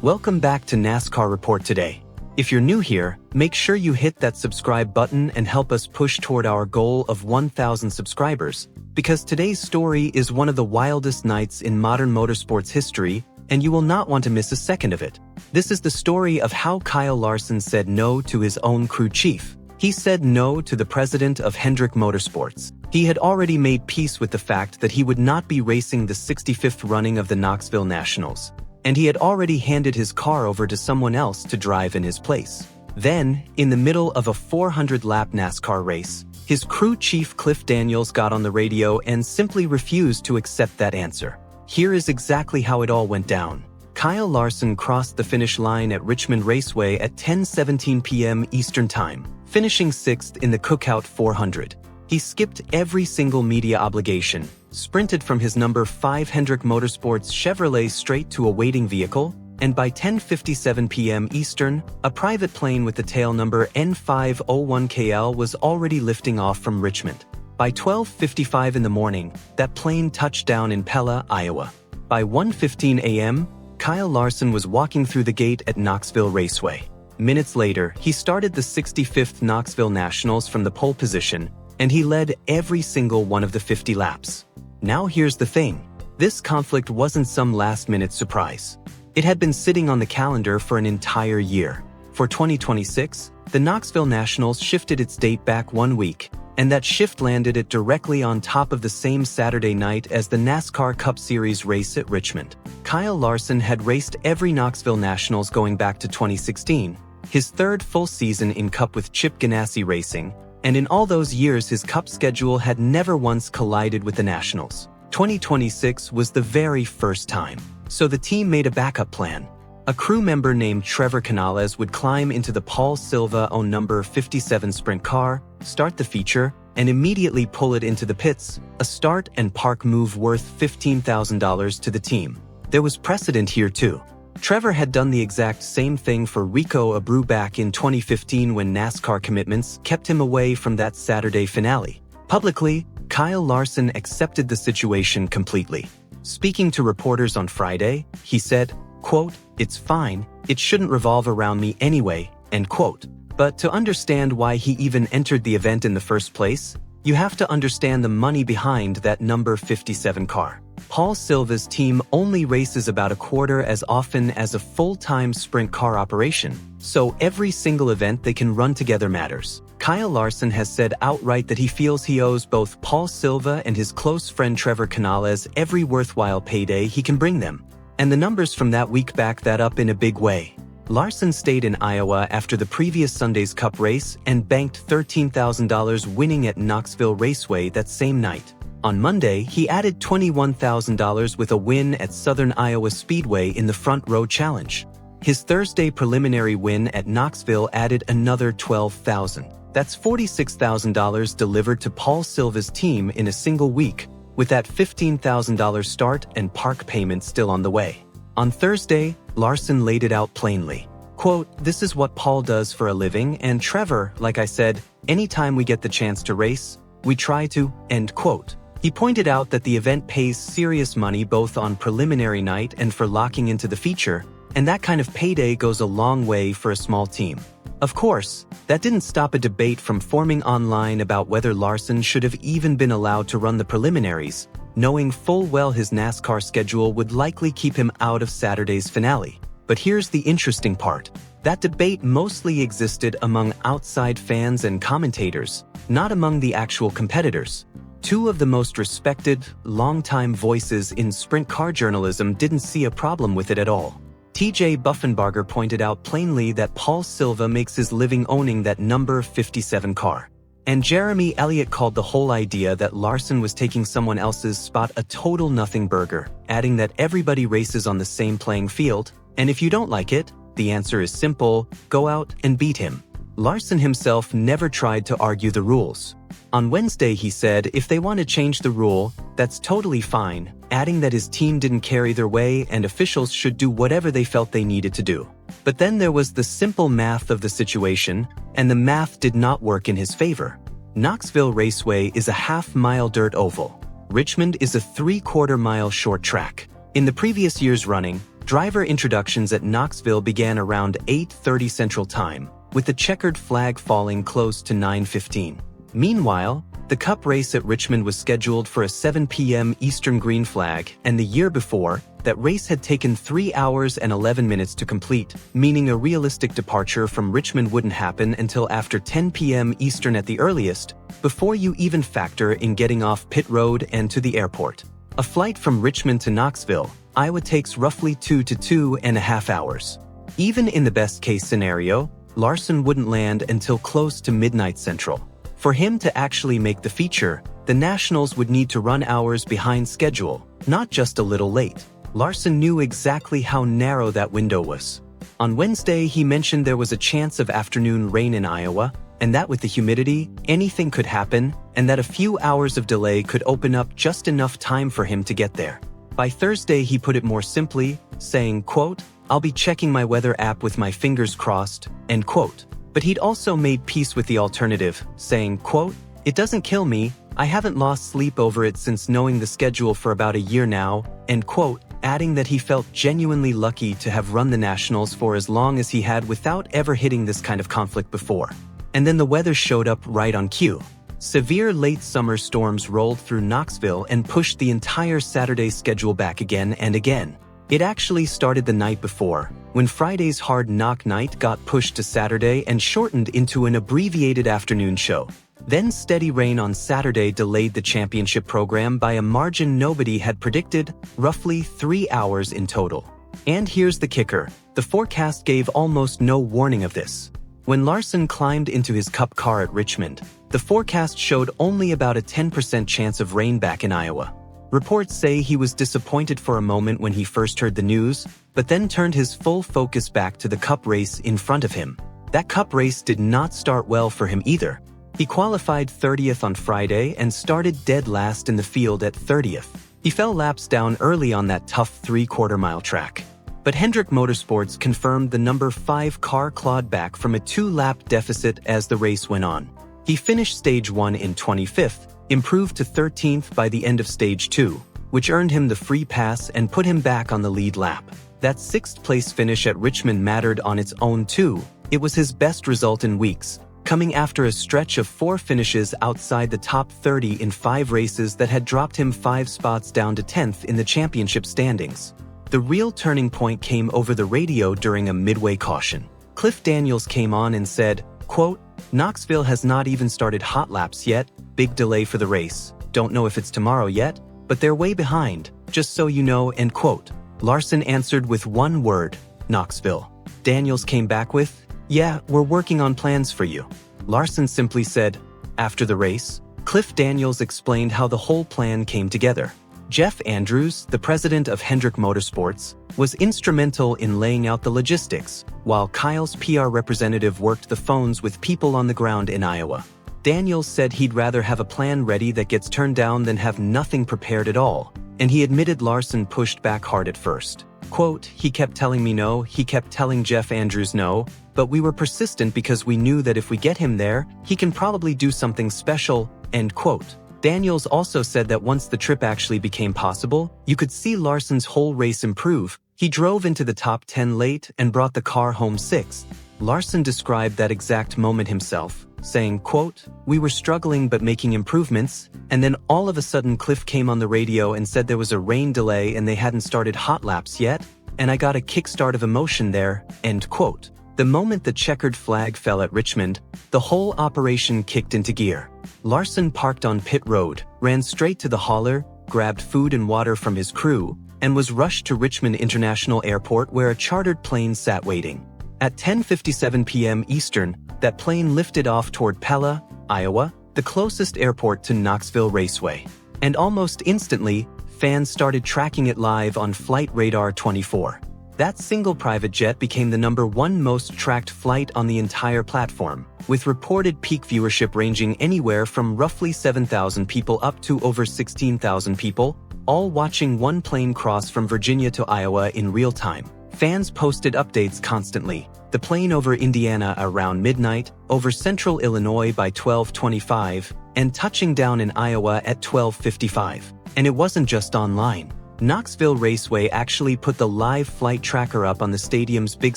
Welcome back to NASCAR Report today. If you're new here, make sure you hit that subscribe button and help us push toward our goal of 1,000 subscribers, because today's story is one of the wildest nights in modern motorsports history, and you will not want to miss a second of it. This is the story of how Kyle Larson said no to his own crew chief. He said no to the president of Hendrick Motorsports. He had already made peace with the fact that he would not be racing the 65th running of the Knoxville Nationals, and he had already handed his car over to someone else to drive in his place. Then, in the middle of a 400-lap NASCAR race, his crew chief Cliff Daniels got on the radio and simply refused to accept that answer. Here is exactly how it all went down. Kyle Larson crossed the finish line at Richmond Raceway at 10:17 p.m. Eastern Time, finishing 6th in the Cookout 400. He skipped every single media obligation, sprinted from his number 5 Hendrick Motorsports Chevrolet straight to a waiting vehicle, and by 10:57 p.m. Eastern, a private plane with the tail number N501KL was already lifting off from Richmond. By 12:55 in the morning, that plane touched down in Pella, Iowa. By 1:15 a.m., Kyle Larson was walking through the gate at Knoxville Raceway. Minutes later, he started the 65th Knoxville Nationals from the pole position, and he led every single one of the 50 laps. Now here's the thing. This conflict wasn't some last-minute surprise. It had been sitting on the calendar for an entire year. For 2026, the Knoxville Nationals shifted its date back 1 week, and that shift landed it directly on top of the same Saturday night as the NASCAR Cup Series race at Richmond. Kyle Larson had raced every Knoxville Nationals going back to 2016, his third full season in Cup with Chip Ganassi Racing, and in all those years his Cup schedule had never once collided with the Nationals. 2026 was the very first time, so the team made a backup plan. A crew member named Trevor Canales would climb into the Paul Silva-owned number 57 sprint car, start the feature, and immediately pull it into the pits, a start and park move worth $15,000 to the team. There was precedent here too. Trevor had done the exact same thing for Rico Abreu back in 2015 when NASCAR commitments kept him away from that Saturday finale. Publicly, Kyle Larson accepted the situation completely. Speaking to reporters on Friday, he said, quote, "It's fine, it shouldn't revolve around me anyway," end quote. But to understand why he even entered the event in the first place, you have to understand the money behind that number 57 car. Paul Silva's team only races about a quarter as often as a full-time sprint car operation, so every single event they can run together matters. Kyle Larson has said outright that he feels he owes both Paul Silva and his close friend Trevor Canales every worthwhile payday he can bring them. And the numbers from that week back that up in a big way. Larson stayed in Iowa after the previous Sunday's Cup race and banked $13,000 winning at Knoxville Raceway that same night. On Monday, he added $21,000 with a win at Southern Iowa Speedway in the Front Row Challenge. His Thursday preliminary win at Knoxville added another $12,000. That's $46,000 delivered to Paul Silva's team in a single week, with that $15,000 start and park payment still on the way. On Thursday, Larson laid it out plainly. Quote, "This is what Paul does for a living, and Trevor, like I said, anytime we get the chance to race, we try to," end quote. He pointed out that the event pays serious money both on preliminary night and for locking into the feature, and that kind of payday goes a long way for a small team. Of course, that didn't stop a debate from forming online about whether Larson should have even been allowed to run the preliminaries, knowing full well his NASCAR schedule would likely keep him out of Saturday's finale. But here's the interesting part. That debate mostly existed among outside fans and commentators, not among the actual competitors. Two of the most respected, longtime voices in sprint car journalism didn't see a problem with it at all. TJ Buffenbarger pointed out plainly that Paul Silva makes his living owning that number 57 car. And Jeremy Elliott called the whole idea that Larson was taking someone else's spot a total nothing burger, adding that everybody races on the same playing field, and if you don't like it, the answer is simple: go out and beat him. Larson himself never tried to argue the rules. On Wednesday, he said if they want to change the rule, that's totally fine, adding that his team didn't carry their way and officials should do whatever they felt they needed to do. But then there was the simple math of the situation, and the math did not work in his favor. Knoxville Raceway is a half-mile dirt oval. Richmond is a 3/4 mile short track. In the previous year's running, Driver introductions at Knoxville began around 8:30 Central Time, with the checkered flag falling close to 9:15. Meanwhile, the Cup race at Richmond was scheduled for a 7 p.m. Eastern green flag, and the year before, that race had taken 3 hours and 11 minutes to complete, meaning a realistic departure from Richmond wouldn't happen until after 10 p.m. Eastern at the earliest, before you even factor in getting off pit road and to the airport. A flight from Richmond to Knoxville, Iowa takes roughly 2 to 2.5 hours. Even in the best-case scenario, Larson wouldn't land until close to midnight Central. For him to actually make the feature, the Nationals would need to run hours behind schedule, not just a little late. Larson knew exactly how narrow that window was. On Wednesday, he mentioned there was a chance of afternoon rain in Iowa, and that with the humidity, anything could happen, and that a few hours of delay could open up just enough time for him to get there. By Thursday, he put it more simply, saying, quote, "I'll be checking my weather app with my fingers crossed," end quote. But he'd also made peace with the alternative, saying, quote, "It doesn't kill me, I haven't lost sleep over it since knowing the schedule for about a year now," end quote, adding that he felt genuinely lucky to have run the Nationals for as long as he had without ever hitting this kind of conflict before. And then the weather showed up right on cue. Severe late summer storms rolled through Knoxville and pushed the entire Saturday schedule back again and again. It actually started the night before, when Friday's Hard Knock night got pushed to Saturday and shortened into an abbreviated afternoon show. Then steady rain on Saturday delayed the championship program by a margin nobody had predicted, roughly 3 hours in total. And here's the kicker, the forecast gave almost no warning of this. When Larson climbed into his Cup car at Richmond, the forecast showed only about a 10% chance of rain back in Iowa. Reports say he was disappointed for a moment when he first heard the news, but then turned his full focus back to the Cup race in front of him. That Cup race did not start well for him either. He qualified 30th on Friday and started dead last in the field at 30th. He fell laps down early on that tough 3/4-mile track. But Hendrick Motorsports confirmed the number 5 car clawed back from a 2-lap deficit as the race went on. He finished Stage 1 in 25th, improved to 13th by the end of Stage 2, which earned him the free pass and put him back on the lead lap. That 6th-place finish at Richmond mattered on its own too. It was his best result in weeks, coming after a stretch of 4 finishes outside the top 30 in 5 races that had dropped him 5 spots down to 10th in the championship standings. The real turning point came over the radio during a midway caution. Cliff Daniels came on and said, quote, "Knoxville has not even started hot laps yet, big delay for the race, don't know if it's tomorrow yet, but they're way behind, just so you know," end quote. Larson answered with one word, Knoxville. Daniels came back with, "Yeah, we're working on plans for you." Larson simply said, after the race, Cliff Daniels explained how the whole plan came together. Jeff Andrews, the president of Hendrick Motorsports, was instrumental in laying out the logistics, while Kyle's PR representative worked the phones with people on the ground in Iowa. Daniels said he'd rather have a plan ready that gets turned down than have nothing prepared at all, and he admitted Larson pushed back hard at first. Quote, "He kept telling me no, he kept telling Jeff Andrews no, but we were persistent because we knew that if we get him there, he can probably do something special," end quote. Daniels also said that once the trip actually became possible, you could see Larson's whole race improve. He drove into the top 10 late and brought the car home 6th. Larson described that exact moment himself, saying, quote, "We were struggling but making improvements, and then all of a sudden Cliff came on the radio and said there was a rain delay and they hadn't started hot laps yet, and I got a kickstart of emotion there," end quote. The moment the checkered flag fell at Richmond, the whole operation kicked into gear. Larson parked on pit road, ran straight to the hauler, grabbed food and water from his crew, and was rushed to Richmond International Airport where a chartered plane sat waiting. At 10:57 p.m. Eastern, that plane lifted off toward Pella, Iowa, the closest airport to Knoxville Raceway. And almost instantly, fans started tracking it live on Flight Radar 24. That single private jet became the #1 most tracked flight on the entire platform, with reported peak viewership ranging anywhere from roughly 7,000 people up to over 16,000 people, all watching one plane cross from Virginia to Iowa in real time. Fans posted updates constantly. The plane over Indiana around midnight, over central Illinois by 12:25, and touching down in Iowa at 12:55. And it wasn't just online. Knoxville Raceway actually put the live flight tracker up on the stadium's big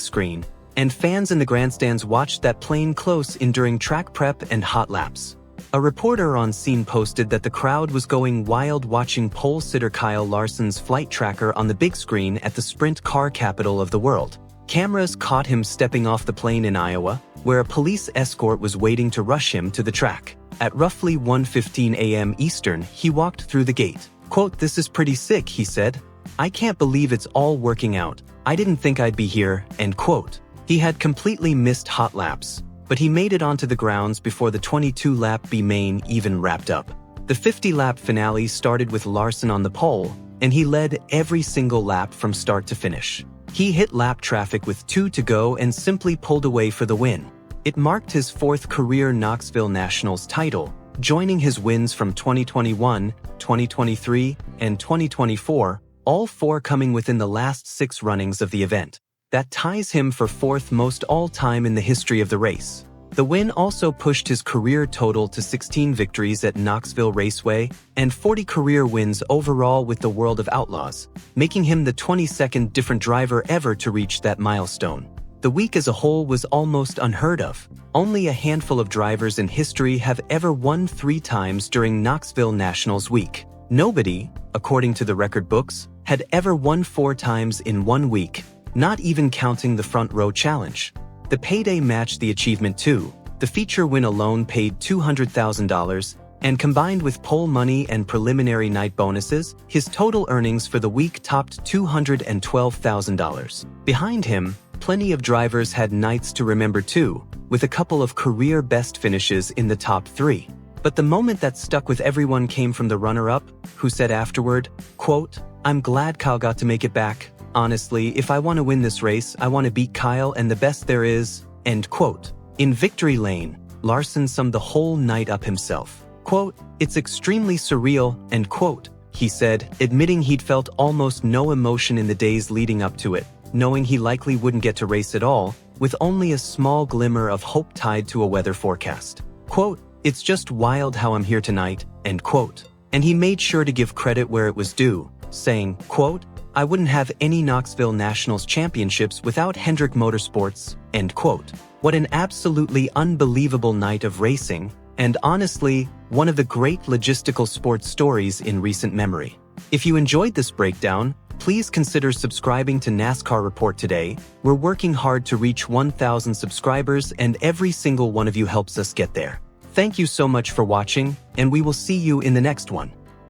screen, and fans in the grandstands watched that plane close in during track prep and hot laps. A reporter on scene posted that the crowd was going wild watching pole sitter Kyle Larson's flight tracker on the big screen at the sprint car capital of the world. Cameras caught him stepping off the plane in Iowa, where a police escort was waiting to rush him to the track. At roughly 1:15 a.m. Eastern, he walked through the gate. Quote, "This is pretty sick," he said. "I can't believe it's all working out. I didn't think I'd be here," end quote. He had completely missed hot laps, but he made it onto the grounds before the 22-lap B main even wrapped up. The 50-lap finale started with Larson on the pole, and he led every single lap from start to finish. He hit lap traffic with 2 to go and simply pulled away for the win. It marked his 4th career Knoxville Nationals title, joining his wins from 2021, 2023, and 2024, all 4 coming within the last 6 runnings of the event. That ties him for 4th most all-time in the history of the race. The win also pushed his career total to 16 victories at Knoxville Raceway and 40 career wins overall with the World of Outlaws, making him the 22nd different driver ever to reach that milestone. The week as a whole was almost unheard of. Only a handful of drivers in history have ever won 3 times during Knoxville Nationals Week. Nobody, according to the record books, had ever won 4 times in 1 week, not even counting the Front Row Challenge. The payday matched the achievement too. The feature win alone paid $200,000, and combined with pole money and preliminary night bonuses, his total earnings for the week topped $212,000. Behind him, plenty of drivers had nights to remember too, with a couple of career best finishes in the top 3. But the moment that stuck with everyone came from the runner-up, who said afterward, quote, "I'm glad Kyle got to make it back. Honestly, if I want to win this race, I want to beat Kyle and the best there is," end quote. In victory lane, Larson summed the whole night up himself. Quote, "It's extremely surreal," end quote, he said, admitting he'd felt almost no emotion in the days leading up to it, knowing he likely wouldn't get to race at all, with only a small glimmer of hope tied to a weather forecast. Quote, "It's just wild how I'm here tonight," end quote. And he made sure to give credit where it was due, saying, quote, "I wouldn't have any Knoxville Nationals championships without Hendrick Motorsports," end quote. What an absolutely unbelievable night of racing, and honestly, one of the great logistical sports stories in recent memory. If you enjoyed this breakdown, please consider subscribing to NASCAR Report today. We're working hard to reach 1,000 subscribers, and every single one of you helps us get there. Thank you so much for watching, and we will see you in the next one.